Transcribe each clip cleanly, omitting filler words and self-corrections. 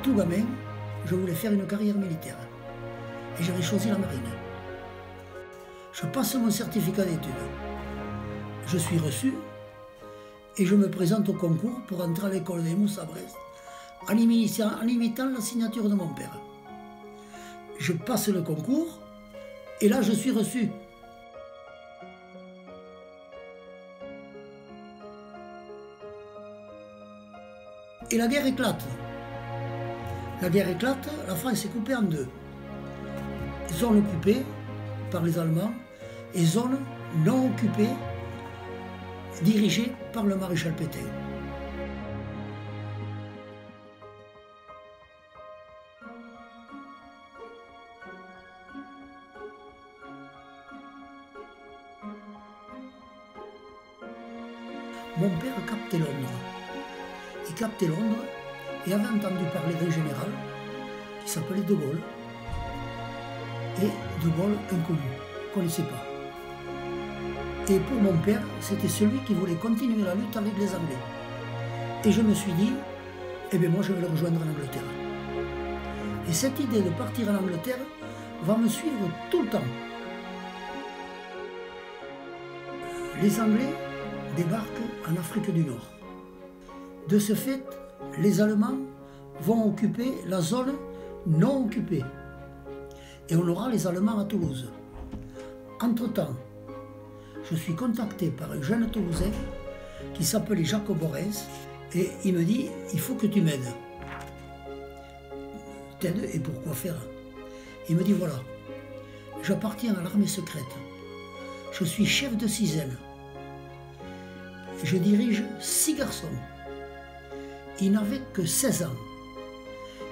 tout gamin, je voulais faire une carrière militaire. Et j'avais choisi la marine. Je passe mon certificat d'études. Je suis reçu et je me présente au concours pour entrer à l'école des Mousses à Brest en imitant la signature de mon père. Je passe le concours et là je suis reçu. Et la guerre éclate. La guerre éclate, la France est coupée en deux. Zone occupée par les Allemands et zone non occupée dirigée par le maréchal Pétain. Mon père captait Londres. Il captait Londres et avait entendu parler d'un général qui s'appelait De Gaulle. Et De Gaulle inconnu, ne connaissait pas. Et pour mon père, c'était celui qui voulait continuer la lutte avec les Anglais. Et je me suis dit, eh bien moi je vais le rejoindre en Angleterre. Et cette idée de partir en Angleterre va me suivre tout le temps. Les Anglais débarquent en Afrique du Nord. De ce fait, les Allemands vont occuper la zone non occupée. Et on aura les Allemands à Toulouse. Entre-temps, je suis contacté par un jeune Toulousain qui s'appelait Jacques Borès et il me dit « il faut que tu m'aides ». T'aides et pourquoi faire? Il me dit « voilà, j'appartiens à l'armée secrète, je suis chef de Ciselle, je dirige 6 garçons, il n'avait que 16 ans,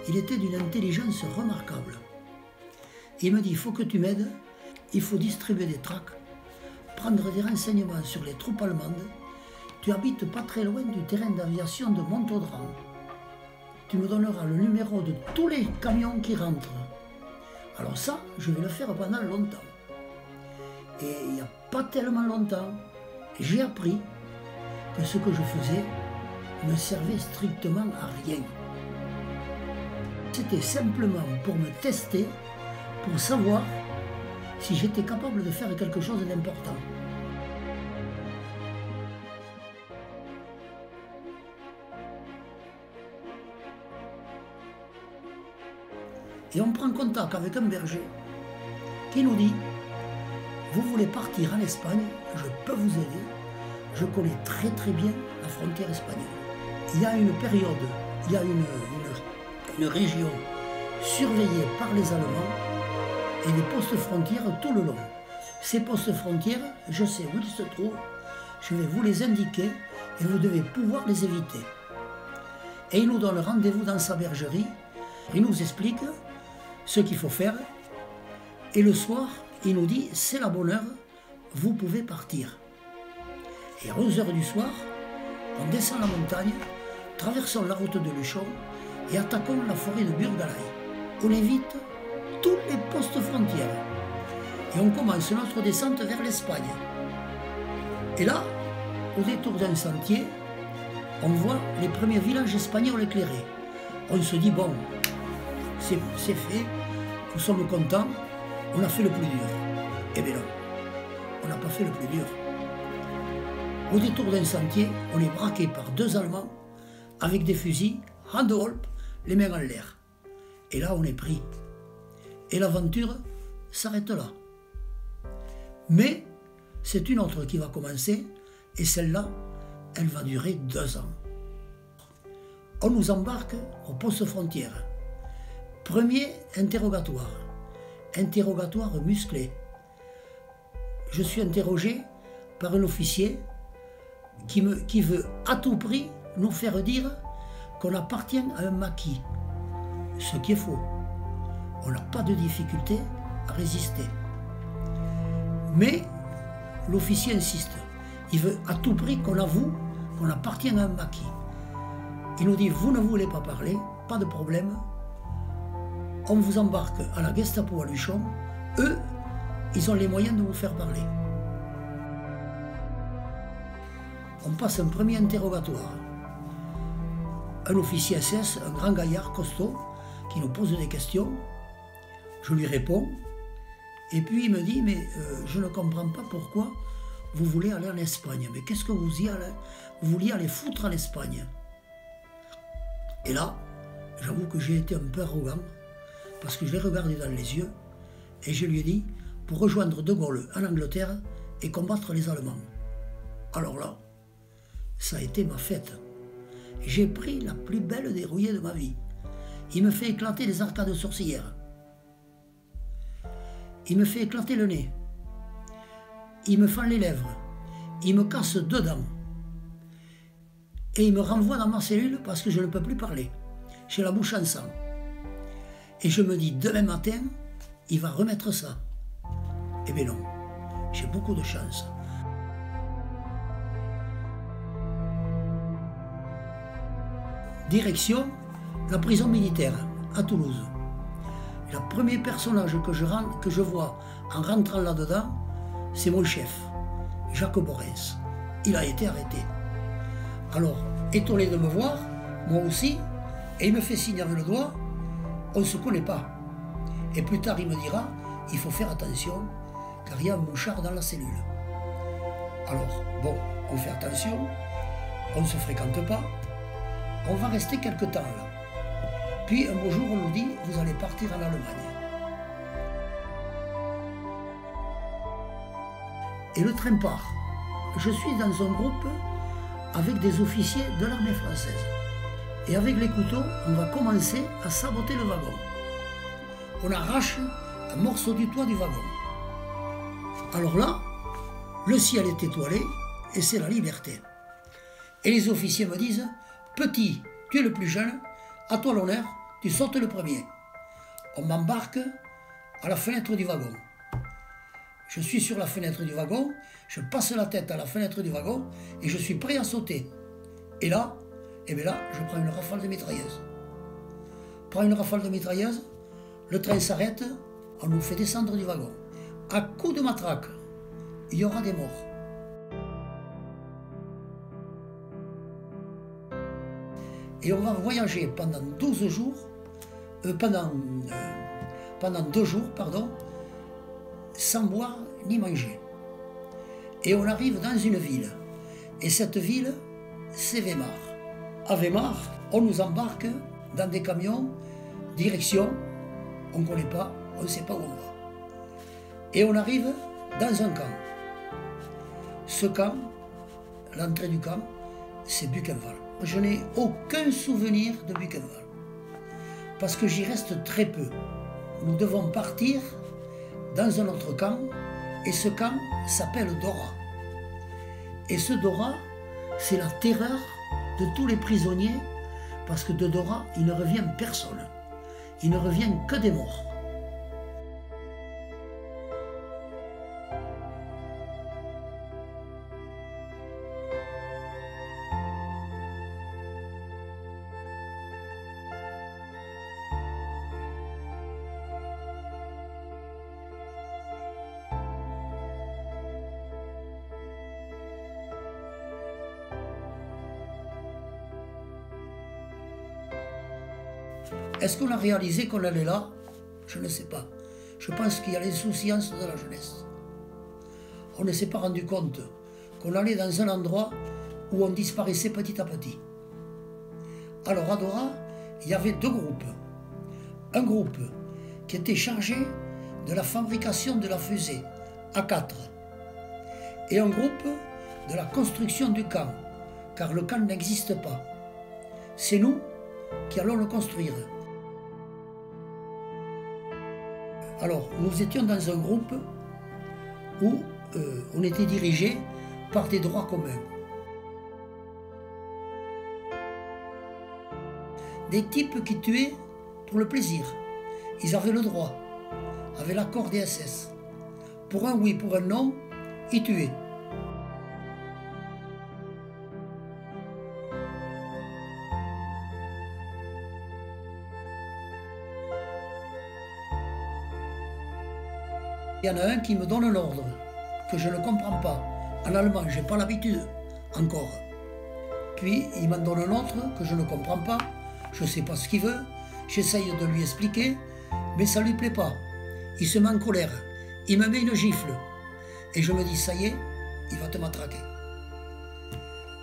il était d'une intelligence remarquable. Il me dit, il faut que tu m'aides, il faut distribuer des tracts, prendre des renseignements sur les troupes allemandes. Tu habites pas très loin du terrain d'aviation de Montauban. Tu me donneras le numéro de tous les camions qui rentrent. Alors ça, je vais le faire pendant longtemps. Et il n'y a pas tellement longtemps, j'ai appris que ce que je faisais ne servait strictement à rien. C'était simplement pour me tester, pour savoir si j'étais capable de faire quelque chose d'important. Et on prend contact avec un berger qui nous dit « Vous voulez partir en Espagne, je peux vous aider, je connais très très bien la frontière espagnole. » Il y a une période, il y a une région surveillée par les Allemands et des postes frontières tout le long. Ces postes frontières, je sais où ils se trouvent, je vais vous les indiquer et vous devez pouvoir les éviter. Et il nous donne rendez-vous dans sa bergerie, il nous explique ce qu'il faut faire et le soir, il nous dit c'est la bonne heure, vous pouvez partir. Et à 11 h du soir, on descend la montagne, traversons la route de Luchon et attaquons la forêt de Burgalaï. On évite tous les postes frontières et on commence notre descente vers l'Espagne. Et là, au détour d'un sentier, on voit les premiers villages espagnols éclairés. On se dit bon, c'est fait, nous sommes contents, on a fait le plus dur. Eh bien non, on n'a pas fait le plus dur. Au détour d'un sentier, on est braqué par 2 Allemands avec des fusils, handholp, les mains en l'air. Et là, on est pris. Et l'aventure s'arrête là. Mais c'est une autre qui va commencer, et celle-là, elle va durer 2 ans. On nous embarque au poste frontière. Premier interrogatoire musclé. Je suis interrogé par un officier qui veut à tout prix nous faire dire qu'on appartient à un maquis. Ce qui est faux. On n'a pas de difficulté à résister. Mais l'officier insiste. Il veut à tout prix qu'on avoue qu'on appartient à un maquis. Il nous dit, vous ne voulez pas parler, pas de problème. On vous embarque à la Gestapo à Luchon. Eux, ils ont les moyens de vous faire parler. On passe un premier interrogatoire. un officier SS, un grand gaillard costaud, qui nous pose des questions. Je lui réponds. Et puis il me dit, mais je ne comprends pas pourquoi vous voulez aller en Espagne. Mais qu'est-ce que vous vouliez aller foutre en Espagne? Et là, j'avoue que j'ai été un peu arrogant, parce que je l'ai regardé dans les yeux, et je lui ai dit, pour rejoindre De Gaulle en Angleterre et combattre les Allemands. Alors là, ça a été ma fête. J'ai pris la plus belle des rouillées de ma vie. Il me fait éclater les arcades sourcilières. Il me fait éclater le nez. Il me fend les lèvres. Il me casse 2 dents. Et il me renvoie dans ma cellule parce que je ne peux plus parler. J'ai la bouche en sang. Et je me dis, demain matin, il va remettre ça. Eh bien non, j'ai beaucoup de chance. Direction, la prison militaire, à Toulouse. Le premier personnage que je vois en rentrant là-dedans, c'est mon chef, Jacques Borens. Il a été arrêté. Alors, étonné de me voir, moi aussi, et il me fait signe avec le doigt, on ne se connaît pas. Et plus tard, il me dira, il faut faire attention, car il y a un mouchard dans la cellule. Alors, bon, on fait attention, on ne se fréquente pas, on va rester quelque temps là. Puis un beau jour, on nous dit, vous allez partir en Allemagne. Et le train part. Je suis dans un groupe avec des officiers de l'armée française. Et avec les couteaux, on va commencer à saboter le wagon. On arrache un morceau du toit du wagon. Alors là, le ciel est étoilé et c'est la liberté. Et les officiers me disent, petit, tu es le plus jeune, à toi l'honneur, tu sautes le premier. On m'embarque à la fenêtre du wagon. Je suis sur la fenêtre du wagon, je passe la tête à la fenêtre du wagon et je suis prêt à sauter. Et là, eh bien là, je prends une rafale de mitrailleuse. Prends une rafale de mitrailleuse, le train s'arrête, on nous fait descendre du wagon. À coups de matraque, il y aura des morts. Et on va voyager pendant 12 jours, pendant 2 jours, pardon, sans boire ni manger. Et on arrive dans une ville. Et cette ville, c'est Weimar. À Weimar, on nous embarque dans des camions, direction, on ne connaît pas, on ne sait pas où on va. Et on arrive dans un camp. Ce camp, l'entrée du camp, c'est Buchenwald. Je n'ai aucun souvenir de Buchenwald, parce que j'y reste très peu. Nous devons partir dans un autre camp, et ce camp s'appelle Dora. Et ce Dora, c'est la terreur de tous les prisonniers, parce que de Dora, il ne revient personne. Il ne revient que des morts. Est-ce qu'on a réalisé qu'on allait là? Je ne sais pas. Je pense qu'il y a l'insouciance de la jeunesse. On ne s'est pas rendu compte qu'on allait dans un endroit où on disparaissait petit à petit. Alors à Dora, il y avait 2 groupes. Un groupe qui était chargé de la fabrication de la fusée A4 et un groupe de la construction du camp, car le camp n'existe pas. C'est nous qui allons le construire. Alors, nous étions dans un groupe où on était dirigé par des droits communs. Des types qui tuaient pour le plaisir. Ils avaient le droit, avaient l'accord des SS. Pour un oui, pour un non, ils tuaient. Il y en a un qui me donne l'ordre, que je ne comprends pas. En allemand, je n'ai pas l'habitude encore. puis il m'en donne un autre que je ne comprends pas, je ne sais pas ce qu'il veut, j'essaye de lui expliquer, mais ça ne lui plaît pas. Il se met en colère, il me met une gifle, et je me dis, ça y est, il va te matraquer.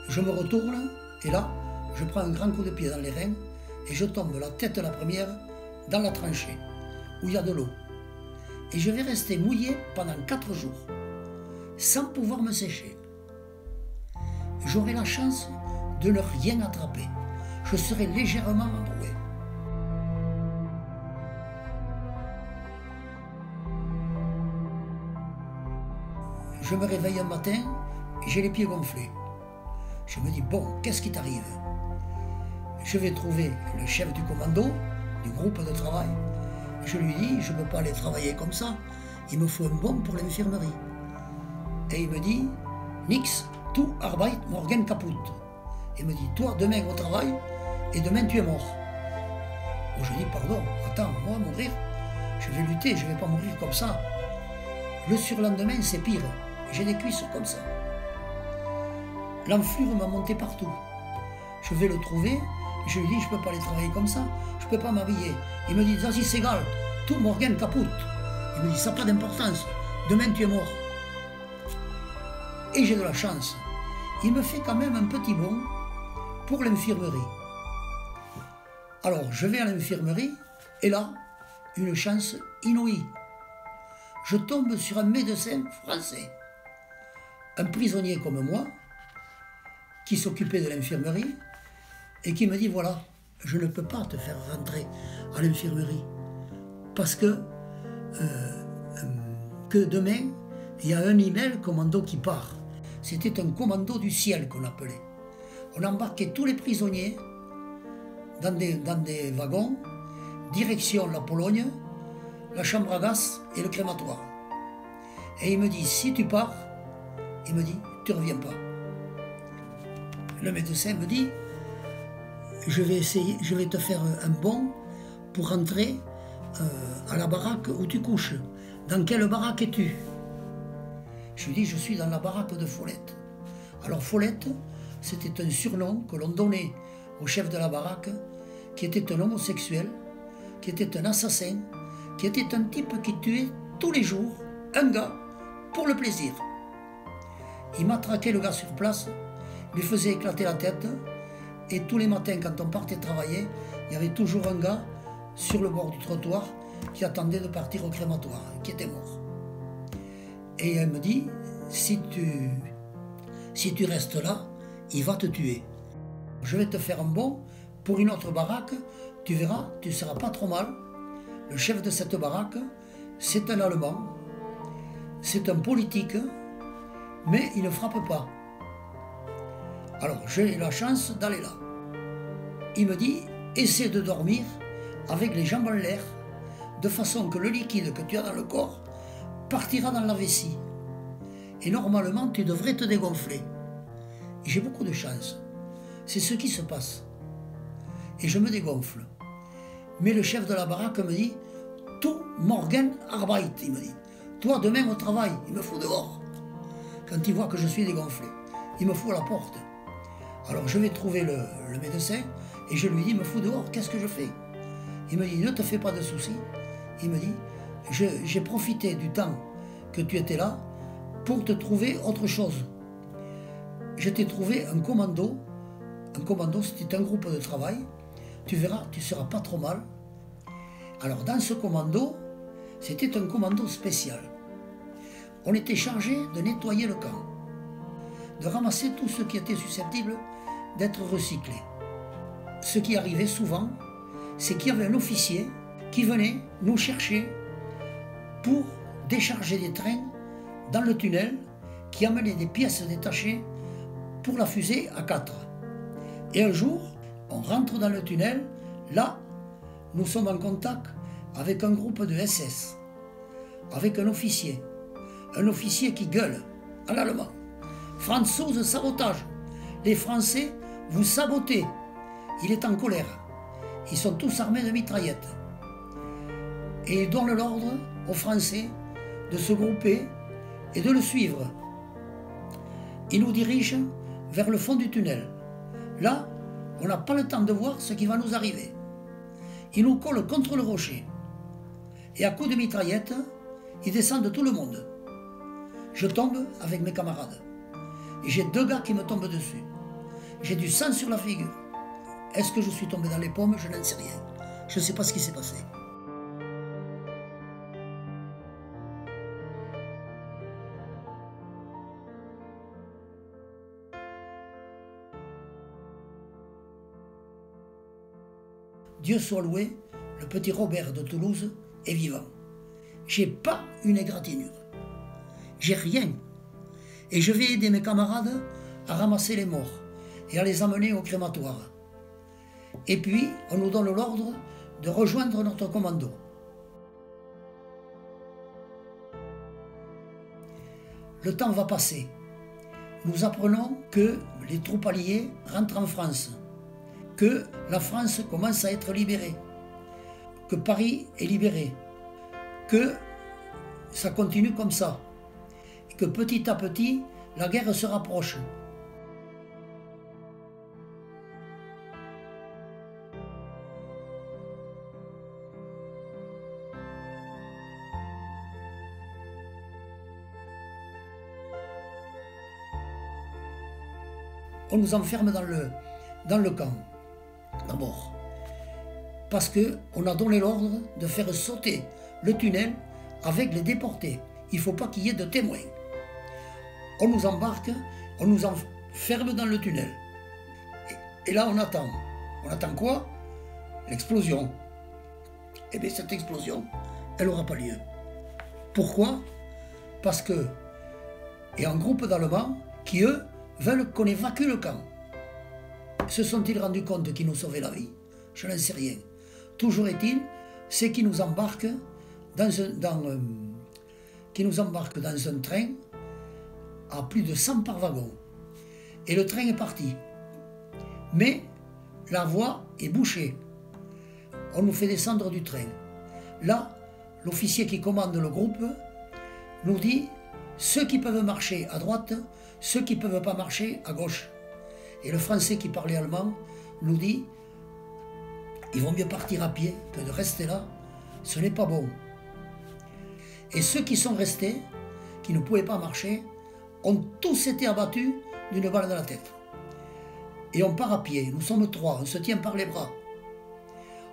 Je me retourne, et là, je prends un grand coup de pied dans les reins, et je tombe la tête la première dans la tranchée, où il y a de l'eau. Et je vais rester mouillé pendant 4 jours, sans pouvoir me sécher. J'aurai la chance de ne rien attraper. Je serai légèrement embroué. Je me réveille un matin, j'ai les pieds gonflés. Je me dis, bon, qu'est-ce qui t'arrive? Je vais trouver le chef du commando, du groupe de travail. Je lui dis, je ne peux pas aller travailler comme ça, il me faut un bon pour l'infirmerie. Et il me dit, nix, tu arbeit morgen kaputt. Il me dit, toi, demain au travail, et demain tu es mort. Bon, je dis, pardon, attends, moi, mourir, je vais lutter, je ne vais pas mourir comme ça. Le surlendemain, c'est pire, j'ai des cuisses comme ça. L'enflure m'a monté partout. Je vais le trouver, je lui dis, je ne peux pas aller travailler comme ça, je ne peux pas m'habiller. Il me dit, ça c'est égal, tout morgen kaputt. Il me dit, ça n'a pas d'importance, demain tu es mort. Et j'ai de la chance. Il me fait quand même un petit bond pour l'infirmerie. Alors, je vais à l'infirmerie, et là, une chance inouïe. Je tombe sur un médecin français, un prisonnier comme moi, qui s'occupait de l'infirmerie, et qui me dit, voilà, je ne peux pas te faire rentrer à l'infirmerie, parce que demain, il y a un email commando qui part. C'était un commando du ciel qu'on appelait. On embarquait tous les prisonniers dans des wagons, direction la Pologne, la chambre à gaz et le crématoire. Et il me dit, si tu pars, il me dit, tu ne reviens pas. Le médecin me dit, je vais te faire un bon pour rentrer à la baraque où tu couches. Dans quelle baraque es-tu? Je lui dis, je suis dans la baraque de Follette. Alors Follette, c'était un surnom que l'on donnait au chef de la baraque, qui était un homosexuel, qui était un assassin, qui était un type qui tuait tous les jours un gars pour le plaisir. Il matraquait le gars sur place, lui faisait éclater la tête, et tous les matins, quand on partait travailler, il y avait toujours un gars sur le bord du trottoir qui attendait de partir au crématoire, qui était mort. Et elle me dit, si tu restes là, il va te tuer. Je vais te faire un bon pour une autre baraque, tu verras, tu ne seras pas trop mal. Le chef de cette baraque, c'est un Allemand, c'est un politique, mais il ne frappe pas. Alors j'ai la chance d'aller là. Il me dit, essaie de dormir avec les jambes en l'air, de façon que le liquide que tu as dans le corps partira dans la vessie. Et normalement, tu devrais te dégonfler. J'ai beaucoup de chance. C'est ce qui se passe. Et je me dégonfle. Mais le chef de la baraque me dit, tout morgen arbeit, il me dit. Toi, demain au travail, il me faut dehors. Quand il voit que je suis dégonflé, il me faut à la porte. Alors je vais trouver le médecin et je lui dis, il me faut dehors, qu'est-ce que je fais? Il me dit, ne te fais pas de soucis. Il me dit, j'ai profité du temps que tu étais là pour te trouver autre chose. Je t'ai trouvé un commando. Un commando, c'était un groupe de travail. Tu verras, tu ne seras pas trop mal. Alors dans ce commando, c'était un commando spécial. On était chargé de nettoyer le camp, de ramasser tout ce qui était susceptible d'être recyclé. Ce qui arrivait souvent, c'est qu'il y avait un officier qui venait nous chercher pour décharger des trains dans le tunnel qui amenait des pièces détachées pour la fusée A4. Et un jour, on rentre dans le tunnel, là, nous sommes en contact avec un groupe de SS, avec un officier qui gueule en allemand. Franzose sabotage, les Français vous sabotez. Il est en colère. Ils sont tous armés de mitraillettes. Et il donne l'ordre aux Français de se grouper et de le suivre. Il nous dirige vers le fond du tunnel. Là, on n'a pas le temps de voir ce qui va nous arriver. Ils nous collent contre le rocher. Et à coups de mitraillette, ils descendent tout le monde. Je tombe avec mes camarades. Et j'ai 2 gars qui me tombent dessus. J'ai du sang sur la figure. Est-ce que je suis tombé dans les pommes? Je n'en sais rien. Je ne sais pas ce qui s'est passé. Dieu soit loué, le petit Robert de Toulouse est vivant. J'ai pas une égratignure. J'ai rien. Et je vais aider mes camarades à ramasser les morts et à les amener au crématoire. Et puis, on nous donne l'ordre de rejoindre notre commando. Le temps va passer. Nous apprenons que les troupes alliées rentrent en France, que la France commence à être libérée, que Paris est libéré, que ça continue comme ça, et que petit à petit, la guerre se rapproche. On nous enferme dans le camp, d'abord, parce qu'on a donné l'ordre de faire sauter le tunnel avec les déportés. Il ne faut pas qu'il y ait de témoins. On nous embarque, on nous enferme dans le tunnel. Et là, on attend. On attend quoi? L'explosion. Eh bien, cette explosion, elle n'aura pas lieu. Pourquoi? Parce que il y a un groupe d'Allemands qui, eux, veulent qu'on évacue le camp. Se sont-ils rendus compte qu'ils nous sauvaient la vie? Je n'en sais rien. Toujours est-il, c'est qu'ils nous embarquent dans un train à plus de 100 par wagon. Et le train est parti. Mais la voie est bouchée. On nous fait descendre du train. Là, l'officier qui commande le groupe nous dit ceux qui peuvent marcher à droite, ceux qui ne peuvent pas marcher à gauche. Et le Français qui parlait allemand nous dit il vaut mieux partir à pied que de rester là, ce n'est pas bon. Et ceux qui sont restés, qui ne pouvaient pas marcher, ont tous été abattus d'une balle dans la tête. Et on part à pied, nous sommes 3, on se tient par les bras.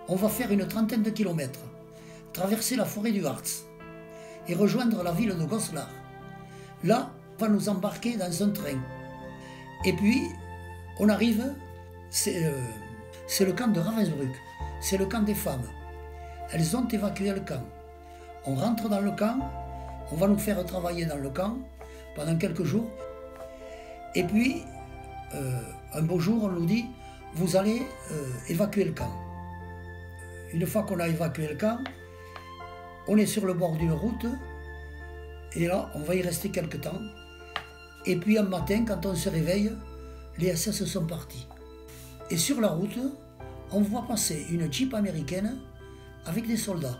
On va faire une 30aine de kilomètres, traverser la forêt du Harz et rejoindre la ville de Goslar. Là, on va nous embarquer dans un train. Et puis, on arrive, c'est le camp de Ravensbrück, c'est le camp des femmes. Elles ont évacué le camp. On rentre dans le camp, on va nous faire travailler dans le camp pendant quelques jours. Et puis, un beau jour, on nous dit, vous allez évacuer le camp. Une fois qu'on a évacué le camp, on est sur le bord d'une route, et là, on va y rester quelque temps. Et puis un matin, quand on se réveille, les SS sont partis. Et sur la route, on voit passer une Jeep américaine avec des soldats.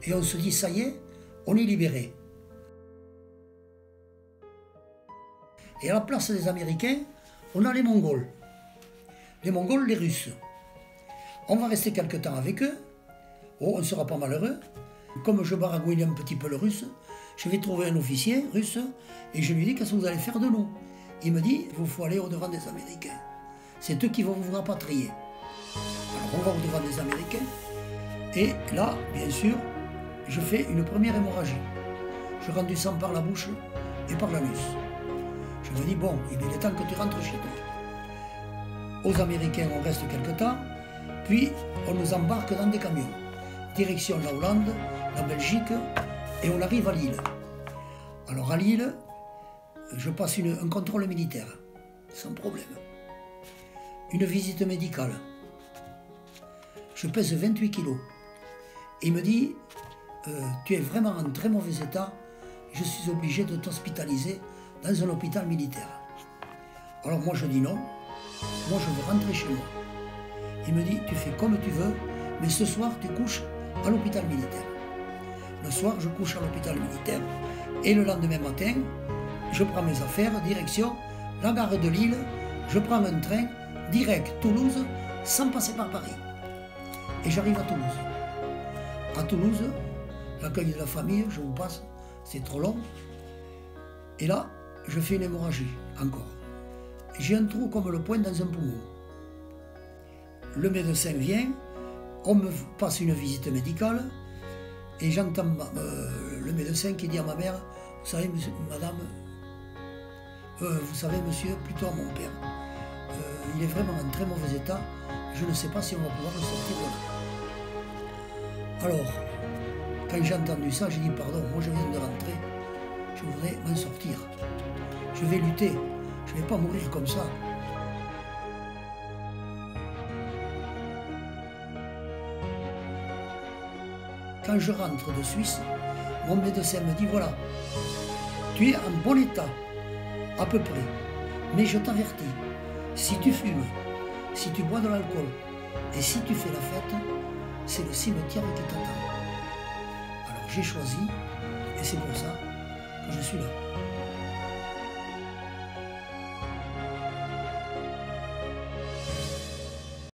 Et on se dit, ça y est, on est libéré. Et à la place des Américains, on a les Mongols. Les Mongols, les Russes. On va rester quelque temps avec eux. Oh, on ne sera pas malheureux. Comme je baragouine un petit peu le russe, je vais trouver un officier russe et je lui dis qu'est-ce que vous allez faire de nous. Il me dit, il faut aller au-devant des Américains. C'est eux qui vont vous rapatrier. Alors on va au-devant des Américains. Et là, bien sûr, je fais une première hémorragie. Je rends du sang par la bouche et par l'anus. Je me dis, bon, il est temps que tu rentres chez toi. Aux Américains, on reste quelque temps, puis on nous embarque dans des camions. Direction la Hollande, la Belgique, et on arrive à Lille. Alors à Lille, je passe un contrôle militaire, sans problème. Une visite médicale. Je pèse 28 kilos. Il me dit, tu es vraiment en très mauvais état, je suis obligé de t'hospitaliser dans un hôpital militaire. Alors moi je dis non, moi je veux rentrer chez moi. Il me dit, tu fais comme tu veux, mais ce soir tu couches à l'hôpital militaire. Le soir je couche à l'hôpital militaire et le lendemain matin, je prends mes affaires, direction la gare de Lille, je prends un train direct Toulouse, sans passer par Paris. Et j'arrive à Toulouse. À Toulouse, l'accueil de la famille, je vous passe, c'est trop long. Et là, je fais une hémorragie, encore. J'ai un trou comme le poing dans un poumon. Le médecin vient, on me passe une visite médicale, et j'entends le médecin qui dit à ma mère, vous savez, madame, vous savez, monsieur, plutôt à mon père, il est vraiment en très mauvais état, je ne sais pas si on va pouvoir le sortir de là. Alors, quand j'ai entendu ça, j'ai dit, pardon, moi je viens de rentrer, je voudrais m'en sortir. Je vais lutter, je ne vais pas mourir comme ça. Quand je rentre de Suisse, mon médecin me dit, voilà, tu es en bon état, à peu près, mais je t'avertis, si tu fumes, si tu bois de l'alcool et si tu fais la fête, c'est le cimetière qui t'attend. Alors j'ai choisi, et c'est pour ça que je suis là.